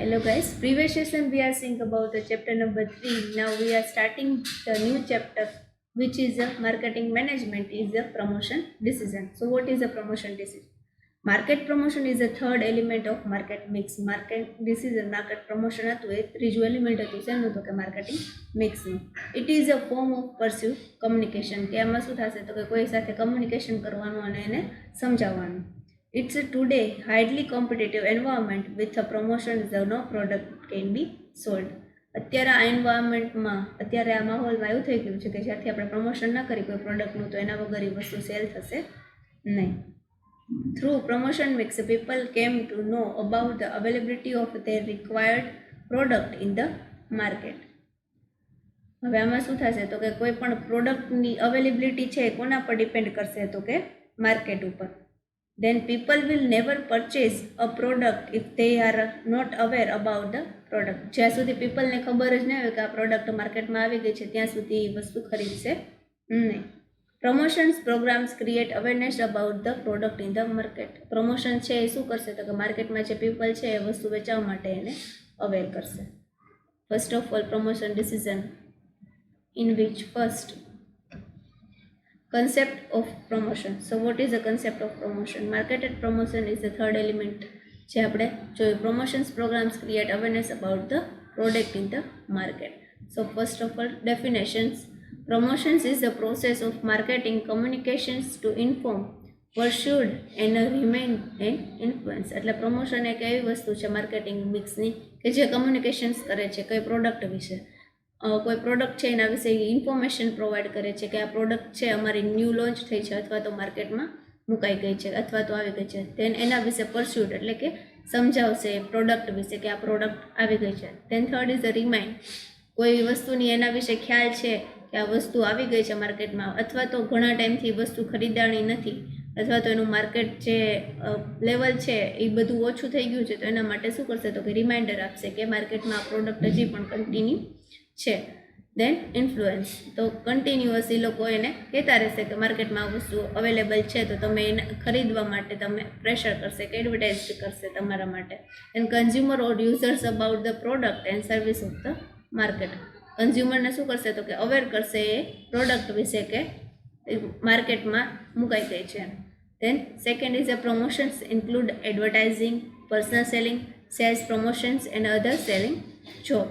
Hello guys, previous session we are seeing about the chapter number 3. Now we are starting the new chapter which is a marketing management is a promotion decision. So what is a promotion decision? Market promotion is the third element of market mix. Market decision market promotion હતું એ ત્રીજું element હતું શેનું તો કે marketing મિક્સનું. It is a form of persuasive communication કે આમાં શું થશે તો કે કોઈ સાથે કમ્યુનિકેશન કરવાનું અને એને સમજાવવાનું. It's a today highly competitive environment with a promotion the no product can be sold. અત્યારે આ એન્વાયરમેન્ટમાં અત્યારે આ માહોલમાં એવું થઈ ગયું છે કે જ્યાંથી આપણે પ્રમોશન ના કરી કોઈ પ્રોડક્ટનું તો એના વગર એ વસ્તુ સેલ થશે નહીં. Through promotion mix people came to know about the availability of their required product in the market. હવે આમાં શું થશે તો કે કોઈ પણ પ્રોડક્ટની અવેલેબિલિટી છે કોના પર ડિપેન્ડ કરશે તો કે માર્કેટ ઉપર. Then people will never purchase a product if they are not aware about the product. જ્યાં સુધી પીપલને ખબર જ નહીં હોય કે આ પ્રોડક્ટ માર્કેટમાં આવી ગઈ છે ત્યાં સુધી એ વસ્તુ ખરીદશે નહીં. Promotions programmes create awareness about the product in the market. Promotion છે એ શું કરશે તો કે માર્કેટમાં જે પીપલ છે એ વસ્તુ વેચવા માટે એને અવેર કરશે. First of all promotion decision in which first concept of promotion. So what is the concept of promotion? Marketed promotion is the third element જે આપણે જોયું. Promotions programs create awareness about the product in the market. So first of all definitions. Promotions is the process of marketing communications to inform, pursued and remain and influence. એટલે promotion એક એવી વસ્તુ છે marketing મિક્સની કે જે communications કરે છે કઈ પ્રોડક્ટ વિશે. કોઈ પ્રોડક્ટ છે એના વિશે ઇન્ફોર્મેશન પ્રોવાઈડ કરે છે કે આ પ્રોડક્ટ છે અમારી ન્યૂ લોન્ચ થઈ છે અથવા તો માર્કેટમાં મુકાઈ ગઈ છે અથવા તો આવી ગઈ છે. તેન એના વિશે પરસ્યુડ એટલે કે સમજાવશે પ્રોડક્ટ વિશે કે આ પ્રોડક્ટ આવી ગઈ છે. Than third is a remind. કોઈ વસ્તુની એના વિશે ખ્યાલ છે કે આ વસ્તુ આવી ગઈ છે માર્કેટમાં અથવા તો ઘણા ટાઈમથી વસ્તુ ખરીદાણી નથી અથવા તો એનું માર્કેટ જે લેવલ છે એ બધું ઓછું થઈ ગયું છે તો એના માટે શું કરશે તો કે રિમાઇન્ડર આપશે કે માર્કેટમાં આ પ્રોડક્ટ હજી પણ કન્ટિન્યુ છે. દેન ઇન્ફ્લુઅન્સ. તો કન્ટિન્યુઅસ એ લોકો એને કહેતા રહેશે કે માર્કેટમાં આ વસ્તુ અવેલેબલ છે તો તમે એને ખરીદવા માટે તમે પ્રેશર કરશે કે એડવર્ટાઇઝ કરશે તમારા માટે. And consumer or users about the product and service of the market. કન્ઝ્યુમરને શું કરશે તો કે અવેર કરશે એ પ્રોડક્ટ વિશે કે માર્કેટમાં મુકાઈ ગઈ છે. Then second is a promotions include advertising, personal selling, sales promotions and other selling job.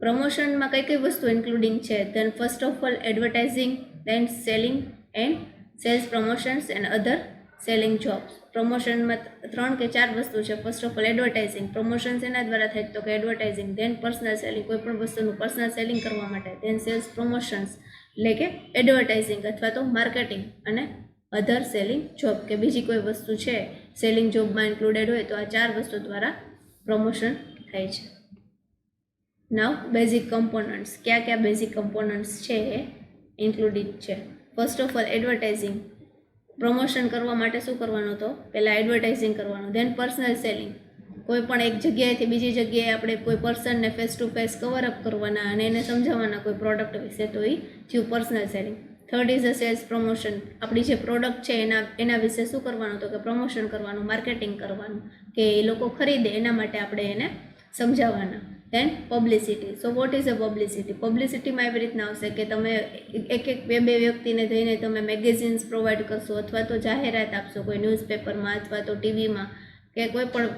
પ્રમોશનમાં કઈ કઈ વસ્તુ ઇન્ક્લુડિંગ છે? Then first of all advertising, then selling and sales promotions and other selling jobs. પ્રમોશનમાં 3 કે 4 વસ્તુ છે. First of all advertising. Promotions એના દ્વારા થાય તો કે એડવર્ટાઇઝિંગ. ધેન પર્સનલ સેલિંગ, કોઈ પણ વસ્તુનું પર્સનલ સેલિંગ કરવા માટે. ધેન સેલ્સ પ્રમોશન્સ એટલે કે એડવર્ટાઇઝિંગ અથવા તો માર્કેટિંગ. અને અધર સેલિંગ જોબ કે બીજી કોઈ વસ્તુ છે સેલિંગ જોબમાં ઇન્ક્લુડેડ હોય તો આ 4 વસ્તુ દ્વારા પ્રમોશન થાય છે. Now basic components. કયા કયા બેઝિક કમ્પોનન્ટ્સ છે એ ઇન્ક્લુડિડ છે? First of all advertising. Promotion કરવા માટે શું કરવાનું તો પહેલાં એડવર્ટાઇઝિંગ કરવાનું. Then personal selling. કોઈ પણ એક જગ્યાએથી બીજી જગ્યાએ આપણે કોઈ પર્સનને face to face cover up કરવાના અને એને સમજાવવાના કોઈ પ્રોડક્ટ વિશે તો એ થયું personal selling. Third is a sales promotion. આપણી જે પ્રોડક્ટ છે એના વિશે શું કરવાનું તો કે પ્રમોશન કરવાનું, માર્કેટિંગ કરવાનું કે એ લોકો ખરીદે એના માટે આપણે એને સમજાવવાના. Then publicity. So what is a publicity? પબ્લિસિટીમાં એવી રીતના આવશે કે તમે એક બે વ્યક્તિને જઈને તમે મેગેઝિન્સ પ્રોવાઈડ કરશો અથવા તો જાહેરાત આપશો કોઈ ન્યૂઝપેપરમાં અથવા તો ટીવીમાં કે કોઈ પણ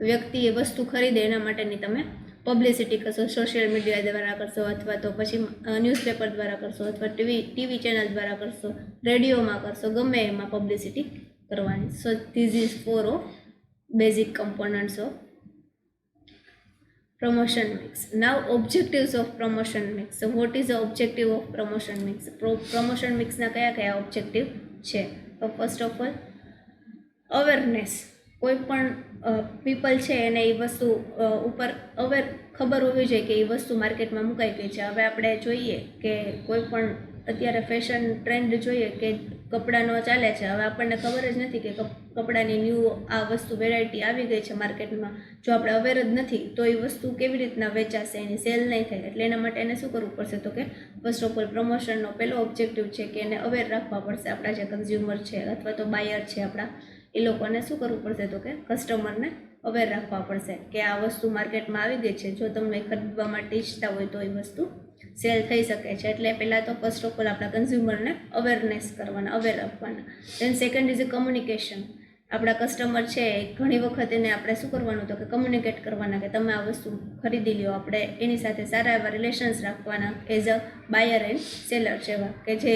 વ્યક્તિ એ વસ્તુ ખરીદે એના માટેની તમે પબ્લિસિટી કરશો. સોશિયલ મીડિયા દ્વારા કરશો અથવા તો પછી ન્યૂઝપેપર દ્વારા કરશો અથવા ટીવી ચેનલ દ્વારા કરશો, રેડિયોમાં કરશો, ગમે એમાં પબ્લિસિટી કરવાની. સો this is 4 of basic components of promotion mix. Now objectives of promotion mix. So what is the objective of promotion mix? Promotion mix ના કયા કયા objective છે? તો ફર્સ્ટ ઓફ ઓલ અવેરનેસ. કોઈ પણ પીપલ છે એને એ વસ્તુ ઉપર ખબર હોવી જોઈએ કે એ વસ્તુ માર્કેટમાં મુકાઈ ગઈ છે. હવે આપણે જોઈએ કે કોઈ પણ અત્યારે ફેશન ટ્રેન્ડ જોઈએ કે કપડાનો ચાલે છે. હવે આપણને ખબર જ નથી કે કપડાની ન્યૂ આ વસ્તુ વેરાયટી આવી ગઈ છે માર્કેટમાં. જો આપણે અવેર જ નથી તો એ વસ્તુ કેવી રીતના વેચાશે, એની સેલ નહીં થાય. એટલે એના માટે એને શું કરવું પડશે તો કે ફર્સ્ટ ઓફ ઓલ પ્રમોશનનો પહેલો ઓબ્જેક્ટિવ છે કે એને અવેર રાખવા પડશે. આપણા જે કન્ઝ્યુમર છે અથવા તો બાયર છે આપણા એ લોકોને શું કરવું પડશે તો કે કસ્ટમરને અવેર રાખવા પડશે કે આ વસ્તુ માર્કેટમાં આવી ગઈ છે. જો તમે ખરીદવા માટે ઈચ્છતા હોય તો એ વસ્તુ સેલ થઈ શકે છે. એટલે પહેલાં તો ફર્સ્ટ ઓફ ઓલ આપણા કન્ઝ્યુમરને અવેરનેસ કરવાના, અવેર આપવાના. દેન સેકન્ડ ઇઝ અ કમ્યુનિકેશન. આપણા કસ્ટમર છે ઘણી વખત એને આપણે શું કરવાનું તો કે કમ્યુનિકેટ કરવાના કે તમે આ વસ્તુ ખરીદી લ્યો. આપણે એની સાથે સારા એવા રિલેશન્સ રાખવાના as a buyer and seller જેવા, કે જે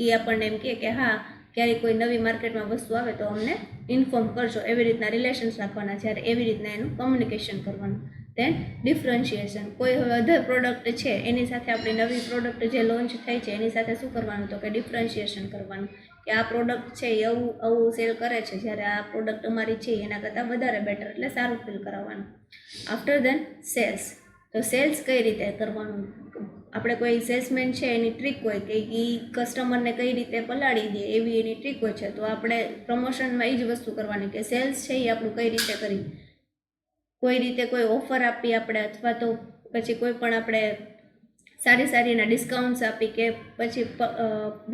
એ આપણને એમ કહે કે હા ક્યારેય કોઈ નવી માર્કેટમાં વસ્તુ આવે તો અમને ઇન્ફોર્મ કરજો. એવી રીતના રિલેશન્સ રાખવાના, જ્યારે એવી રીતના એનું કમ્યુનિકેશન કરવાનું. દેન ડિફરન્શિએશન. કોઈ હવે અધર પ્રોડક્ટ છે એની સાથે આપણી નવી પ્રોડક્ટ જે લોન્ચ થઈ છે એની સાથે શું કરવાનું તો કે ડિફરન્શિએશન કરવાનું, કે આ પ્રોડક્ટ છે એ આવું સેલ કરે છે, જ્યારે આ પ્રોડક્ટ અમારી છે એના કરતાં વધારે બેટર, એટલે સારું ફીલ કરાવવાનું. આફ્ટર દેન સેલ્સ. તો સેલ્સ કઈ રીતે કરવાનું? આપણે કોઈ સેલ્સમેન છે એની ટ્રીક હોય કે એ કસ્ટમરને કઈ રીતે પલાળી દે એવી એની ટ્રીક હોય છે. તો આપણે પ્રમોશનમાં એ જ વસ્તુ કરવાની કે સેલ્સ છે એ આપણું કઈ રીતે કરી, કોઈ રીતે કોઈ ઓફર આપી આપણે, અથવા તો પછી કોઈ પણ આપણે સારી એના ડિસ્કાઉન્ટ્સ આપી કે પછી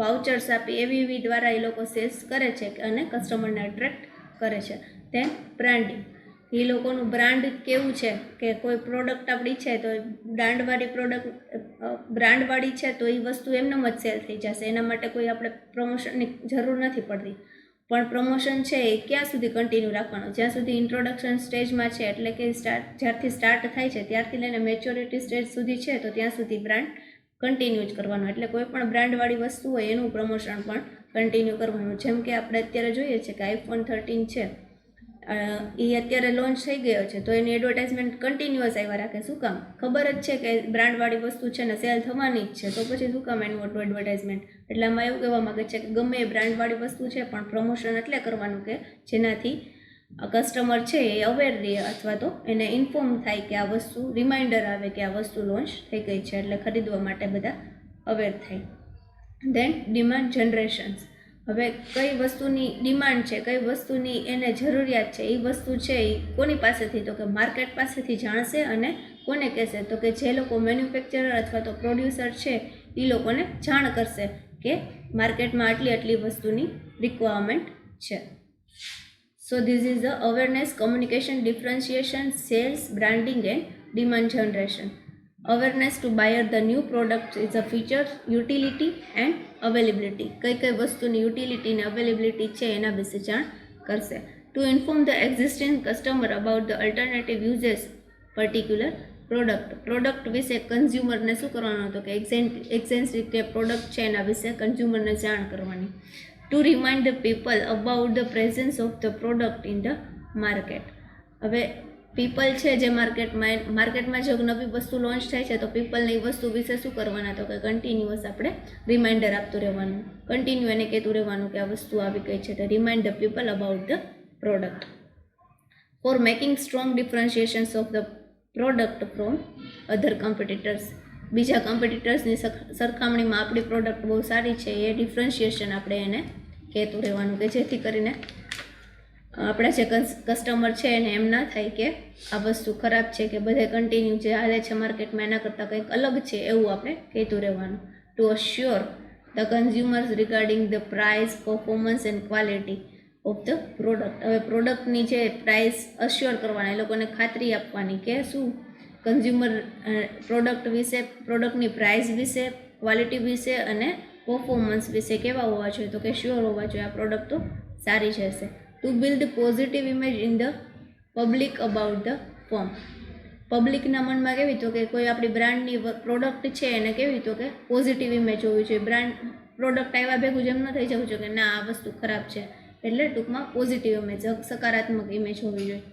વાઉચર્સ આપી, એવી દ્વારા એ લોકો સેલ્સ કરે છે અને કસ્ટમરને અટ્રેક્ટ કરે છે. દેન બ્રાન્ડિંગ. એ લોકોનું બ્રાન્ડ કેવું છે કે કોઈ પ્રોડક્ટ આપણી છે તો બ્રાન્ડવાળી છે તો એ વસ્તુ એમનેમ જ સેલ થઈ જશે. એના માટે કોઈ આપણે પ્રમોશનની જરૂર નથી પડતી. પણ પ્રમોશન છે એ ક્યાં સુધી કન્ટિન્યુ રાખવાનું? જ્યાં સુધી ઇન્ટ્રોડક્શન સ્ટેજમાં છે, એટલે કે જ્યારથી સ્ટાર્ટ થાય છે ત્યારથી લઈને મેચ્યોરિટી સ્ટેજ સુધી છે તો ત્યાં સુધી બ્રાન્ડ કન્ટિન્યુ જ કરવાનું. એટલે કોઈ પણ બ્રાન્ડવાળી વસ્તુ હોય એનું પ્રમોશન પણ કન્ટિન્યુ કરવાનું. જેમ કે આપણે અત્યારે જોઈએ છે કે iPhone 13 છે એ અત્યારે લોન્ચ થઈ ગયો છે તો એની એડવર્ટાઇઝમેન્ટ કન્ટિન્યુઅસ આવ્યા રાખે. શું કામ? ખબર જ છે કે બ્રાન્ડવાળી વસ્તુ છે ને સેલ થવાની જ છે, તો પછી શું કામ એનું એડવર્ટાઇઝમેન્ટ? એટલે આમાં એવું કહેવા માગે છે કે ગમે એ બ્રાન્ડવાળી વસ્તુ છે પણ પ્રમોશન એટલે કરવાનું કે જેનાથી કસ્ટમર છે એ અવેર રહે, અથવા તો એને ઇન્ફોર્મ થાય કે આ વસ્તુ, રિમાઇન્ડર આવે કે આ વસ્તુ લોન્ચ થઈ ગઈ છે, એટલે ખરીદવા માટે બધા અવેર થાય. દેન ડિમાન્ડ જનરેશન્સ. હવે કઈ વસ્તુની ડિમાન્ડ છે, કઈ વસ્તુની એને જરૂરિયાત છે, એ વસ્તુ છે એ કોની પાસેથી તો કે માર્કેટ પાસેથી જાણશે. અને કોને કહેશે તો કે જે લોકો મેન્યુફેક્ચરર અથવા તો પ્રોડ્યુસર છે એ લોકોને જાણ કરશે કે માર્કેટમાં આટલી વસ્તુની રિક્વાયરમેન્ટ છે. So this is the awareness, communication, differentiation, sales, branding and demand generation. Awareness to buyer the new product is a feature, utility and availability. કઈ વસ્તુની યુટિલિટી અને અવેલેબિલિટી છે એના વિશે જાણ કરશે. Two inform the existing customer about the alternative uses particular product વિશે કન્ઝ્યુમરને શું કરવાનું હતું કે એક્ઝેન્સિક કે પ્રોડક્ટ છે એના વિશે કન્ઝ્યુમરને જાણ કરવાની. To remind the people about the presence of the product in the market. હવે પીપલ છે જે માર્કેટમાં જો નવી વસ્તુ લોન્ચ થાય છે તો પીપલને એ વસ્તુ વિશે શું કરવાના તો કે કન્ટિન્યુઅસ આપણે રિમાઇન્ડર આપતું રહેવાનું, કન્ટિન્યુ એને કહેતું રહેવાનું કે આ વસ્તુ આવી ગઈ છે. તો remind the people about the product. For making strong differentiations of the product from other competitors. બીજા કોમ્પિટિટર્સની સરખામણીમાં આપણી પ્રોડક્ટ બહુ સારી છે એ ડિફરન્શિએશન આપણે એને કહેતું રહેવાનું, કે જેથી કરીને આપણા જે કસ્ટમર છે એને એમ ના થાય કે આ વસ્તુ ખરાબ છે કે બધે કન્ટિન્યુ જે હાલે છે માર્કેટમાં એના કરતાં કંઈક અલગ છે, એવું આપણે કહેતું રહેવાનું. To assure the consumers regarding the price, performance and quality of the product. હવે પ્રોડક્ટની જે પ્રાઇસ અશ્યોર કરવાના, એ લોકોને ખાતરી આપવાની કે શું કન્ઝ્યુમર પ્રોડક્ટ વિશે, પ્રોડક્ટની પ્રાઇસ વિશે, ક્વોલિટી વિશે અને પરફોર્મન્સ વિશે કેવા હોવા જોઈએ તો કે શ્યોર હોવા જોઈએ, આ પ્રોડક્ટ તો સારી જ હશે. To build positive image in the public about the firm. પબ્લિકના મનમાં કેવી તો કે કોઈ આપણી બ્રાન્ડની પ્રોડક્ટ છે એને કેવી તો કે પોઝિટિવ ઇમેજ હોવી જોઈએ. બ્રાન્ડ પ્રોડક્ટ આવ્યા ભેગું જેમ ન થઈ જવું જોઈએ કે ના આ વસ્તુ ખરાબ છે, એટલે ટૂંકમાં પોઝિટિવ ઇમેજ, સકારાત્મક ઇમેજ હોવી જોઈએ.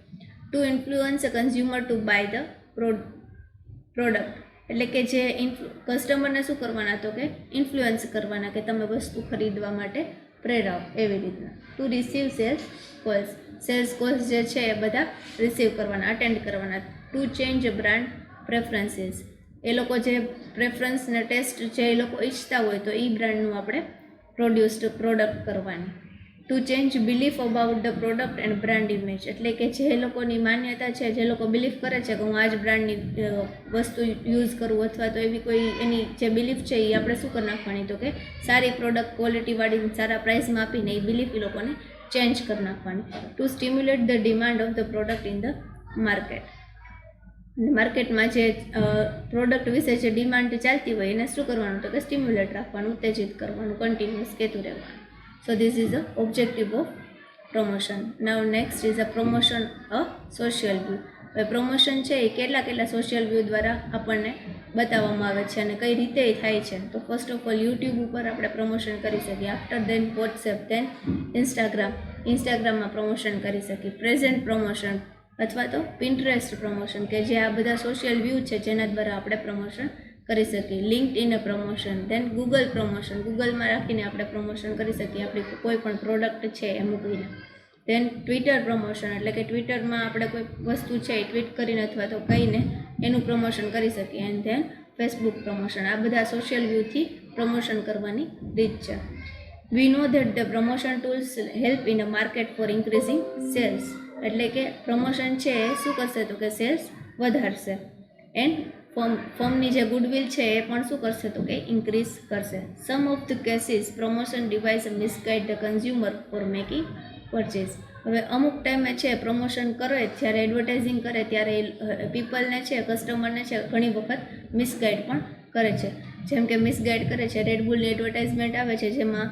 To influence a consumer to buy the product. એટલે કે જે કસ્ટમરને શું કરવાના તો કે ઇન્ફ્લુઅન્સ કરવાના કે તમે વસ્તુ ખરીદવા માટે પ્રેરાવ, એવી રીતના. ટુ રિસીવ સેલ્સ કોલ્સ જે છે એ બધા રિસીવ કરવાના, અટેન્ડ કરવાના. To change brand preferences. એ લોકો જે પ્રેફરન્સને ટેસ્ટ જે એ લોકો ઈચ્છતા હોય તો એ બ્રાન્ડનું આપણે પ્રોડક્ટ કરવાની. To change belief about the product and brand image. એટલે કે જે લોકોની માન્યતા છે, જે લોકો બિલીફ કરે છે કે હું આ જ બ્રાન્ડની વસ્તુ યુઝ કરું, અથવા તો એવી કોઈ એની જે બિલીફ છે એ આપણે શું કરી નાખવાની તો કે સારી પ્રોડક્ટ ક્વોલિટીવાળી સારા પ્રાઇસમાં આપીને એ બિલીફ એ લોકોને ચેન્જ કરી નાખવાની to stimulate the demand of the product in the market. માર્કેટમાં જે પ્રોડક્ટ વિશે જે ડિમાન્ડ ચાલતી હોય એને શું કરવાનું તો કે સ્ટિમ્યુલેટ રાખવાનું, ઉત્તેજિત કરવાનું, કન્ટિન્યુઅસ કહેતું રહેવાનું. સો this is the objective of promotion. Now next is a promotion a social view. હવે પ્રમોશન છે એ કેટલા સોશિયલ વ્યૂ દ્વારા આપણને બતાવવામાં આવે છે અને કઈ રીતે એ થાય છે. તો ફર્સ્ટ ઓફ ઓલ યુટ્યુબ ઉપર આપણે પ્રમોશન કરી શકીએ. આફ્ટર દેન વોટ્સએપ, દેન ઇન્સ્ટાગ્રામમાં પ્રમોશન કરી શકીએ. પ્રેઝન્ટ પ્રમોશન અથવા તો પિન્ટરેસ્ટ પ્રમોશન કે જે આ બધા સોશિયલ વ્યૂ છે જેના દ્વારા આપણે પ્રમોશન કરી શકીએ. લિંક્ડઇન પ્રમોશન, દેન ગૂગલ પ્રમોશન, ગૂગલમાં રાખીને આપણે પ્રમોશન કરી શકીએ આપણી કોઈ પણ પ્રોડક્ટ છે એ મૂકીને. દેન ટ્વિટર પ્રમોશન એટલે કે ટ્વિટરમાં આપણે કોઈ વસ્તુ છે એ ટ્વીટ કરીને અથવા તો કહીને એનું પ્રમોશન કરી શકીએ. And then Facebook promotion. આ બધા સોશિયલ વ્યૂથી પ્રમોશન કરવાની રીત છે. We know that the promotion tools help in a market for increasing sales. એટલે કે પ્રમોશન છે એ શું કરશે તો કે સેલ્સ વધારશે. એન્ડ ફર્મની જે ગુડવિલ છે એ પણ શું કરશે તો કે ઇન્ક્રીઝ કરશે. Some of the cases promotion device misguide the consumer for making purchase. હવે અમુક ટાઈમે છે પ્રમોશન કરે જ્યારે એડવર્ટાઇઝિંગ કરે ત્યારે પીપલને છે કસ્ટમરને છે ઘણી વખત મિસગાઈડ પણ કરે છે. જેમ કે મિસગાઈડ કરે છે, રેડબુલની એડવર્ટાઇઝમેન્ટ આવે છે જેમાં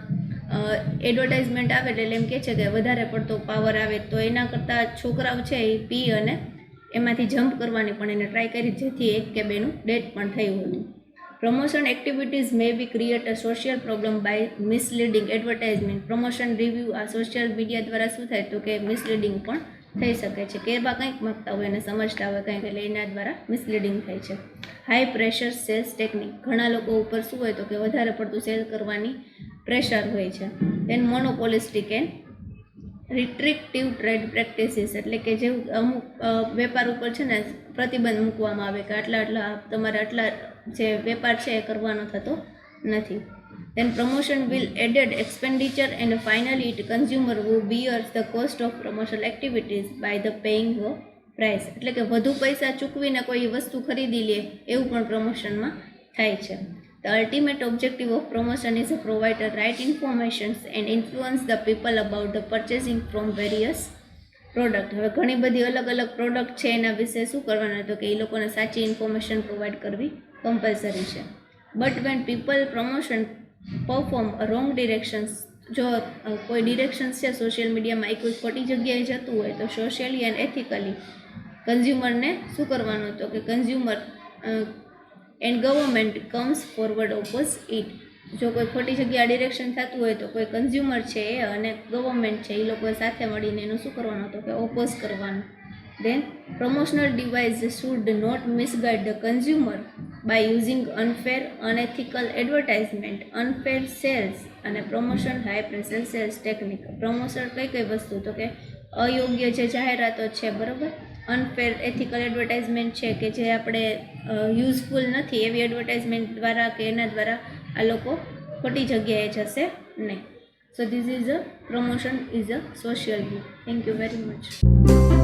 એડવર્ટાઇઝમેન્ટ આવે એટલે એમ કહે છે કે વધારે પડતો પાવર આવે તો એના કરતાં છોકરાઓ છે એ પી અને એમાંથી જમ્પ કરવાની પણ એને ટ્રાય કરી જેથી 1 કે 2નું ડેથ પણ થયું હતું. Promotion activities may be create a social problem by misleading advertisement. Promotion review આ સોશિયલ મીડિયા દ્વારા શું થાય તો કે મિસલીડિંગ પણ થઈ શકે છે. કે એવા કંઈક માગતા હોય અને સમજતા હોય કંઈક એટલે એના દ્વારા મિસલીડિંગ થાય છે. High pressure sales technique. ઘણા લોકો ઉપર શું હોય તો કે વધારે પડતું સેલ કરવાની પ્રેશર હોય છે. દેન મોનોપોલિસ્ટિક એન્ડ રિસ્ટ્રિક્ટિવ ટ્રેડ પ્રેક્ટિસીસ એટલે કે જેવું અમુક વેપાર ઉપર છે ને પ્રતિબંધ મૂકવામાં આવે કે આટલા તમારે આટલા જે વેપાર છે એ કરવાનો થતો નથી. Then promotion will added expenditure and finally it consumer who bears the cost of promotional activities by the paying of price. એટલે કે વધુ પૈસા ચૂકવીને કોઈ વસ્તુ ખરીદી લે એવું પણ પ્રમોશનમાં થાય છે. The ultimate objective of promotion is to provide the right information and influence the people about the purchasing from various product. હવે ઘણી બધી અલગ પ્રોડક્ટ છે એના વિશે શું કરવાનું તો કે એ લોકોને સાચી ઇન્ફોર્મેશન પ્રોવાઈડ કરવી કમ્પલસરી છે. But when people promotion perform wrong ડિરેક્શન્સ. જો કોઈ ડિરેક્શન્સ છે સોશિયલ મીડિયામાં એ કોઈ ખોટી જગ્યાએ જતું હોય તો સોશિયલી એન્ડ એથિકલી કન્ઝ્યુમરને શું કરવાનું તો કે consumer and government comes forward oppose it. જો કોઈ ખોટી જગ્યાએ ડિરેક્શન થતું હોય તો કોઈ કન્ઝ્યુમર છે એ અને ગવર્મેન્ટ છે એ લોકોએ સાથે મળીને એનું શું કરવાનું તો કે ઓપોઝ કરવાનું. Then promotional device should not misguide the consumer by using unfair unethical advertisement, unfair sales અને promotion high pressure sales technique. Promotion કઈ વસ્તુ તો કે અયોગ્ય જે જાહેરાતો છે બરાબર, અનફેર એથિકલ એડવર્ટાઇઝમેન્ટ છે કે જે આપણે યુઝફુલ નથી એવી એડવર્ટાઇઝમેન્ટ દ્વારા કે એના દ્વારા આ લોકો ખોટી જગ્યાએ જશે નહીં. સો this is a promotion is a social view. Thank you very much.